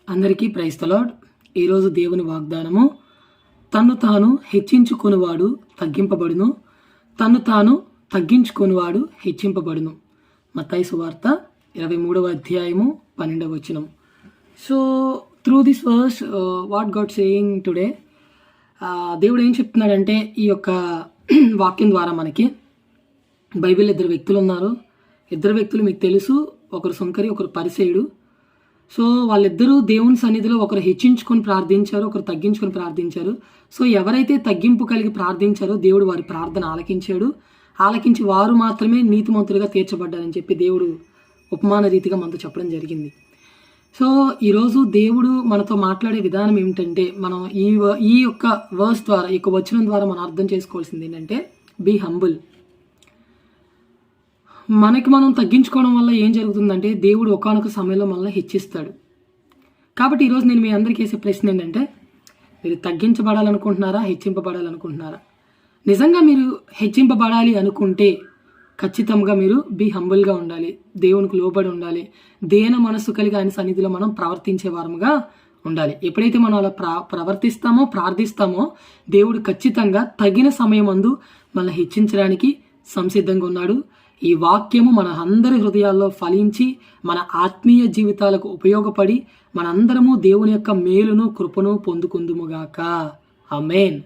అందరికీ praise the lord. ఈరోజు దేవుని వాగ్దానము, తన్ను తాను హెచ్చించుకొనివాడు తగ్గింపబడును, తన్ను తాను తగ్గించుకొనివాడు హెచ్చింపబడును. మత్తయి సువార్త 23వ అధ్యాయము 12వ వచనం. So through this verse what God saying today, దేవుడు ఏం చెప్తున్నాడంటే ఈ యొక్క వాక్యం ద్వారా మనకి, బైబిల్ ఇద్దరు వ్యక్తులు ఉన్నారు. ఇద్దరు వ్యక్తులు మీకు తెలుసు, ఒకరు సుంకరి, ఒకరు పరిసేయుడు. సో వాళ్ళిద్దరూ దేవుని సన్నిధిలో ఒకరు హెచ్చించుకొని ప్రార్థించారు, ఒకరు తగ్గించుకొని ప్రార్థించారు. సో ఎవరైతే తగ్గింపు కలిగి ప్రార్థించారో దేవుడు వారి ప్రార్థన ఆలకించి వారు మాత్రమే నీతిమంతులుగా తీర్చబడ్డారని చెప్పి దేవుడు ఉపమాన రీతిగా మనతో చెప్పడం జరిగింది. సో ఈరోజు దేవుడు మనతో మాట్లాడే విధానం ఏమిటంటే, మనం ఈ యొక్క వర్స్ ద్వారా, ఈ యొక్క వచనం ద్వారా మనం అర్థం చేసుకోవాల్సింది ఏంటంటే, బీ హంబుల్. మనకి మనం తగ్గించుకోవడం వల్ల ఏం జరుగుతుందంటే, దేవుడు ఒకానొక సమయంలో మనల్ని హెచ్చిస్తాడు. కాబట్టి ఈరోజు నేను మీ అందరికీ వేసే ప్రశ్న ఏంటంటే, మీరు తగ్గించబడాలనుకుంటున్నారా, హెచ్చింపబడాలనుకుంటున్నారా? నిజంగా మీరు హెచ్చింపబడాలి అనుకుంటే ఖచ్చితంగా మీరు బీ హంబుల్గా ఉండాలి, దేవునికి లోబడి ఉండాలి, దేన మనస్సు కలిగి ఆయన సన్నిధిలో మనం ప్రవర్తించే వారముగా ఉండాలి. ఎప్పుడైతే మనం అలా ప్రవర్తిస్తామో, ప్రార్థిస్తామో, దేవుడు ఖచ్చితంగా తగిన సమయమందు మనల్ని హెచ్చించడానికి సంసిద్ధంగా ఉన్నాడు. ఈ వాక్యము మన అందరి హృదయాల్లో ఫలించి మన ఆత్మీయ జీవితాలకు ఉపయోగపడి మనందరము దేవుని యొక్క మేలును, కృపను పొందుకుందుముగాక. ఆమేన్.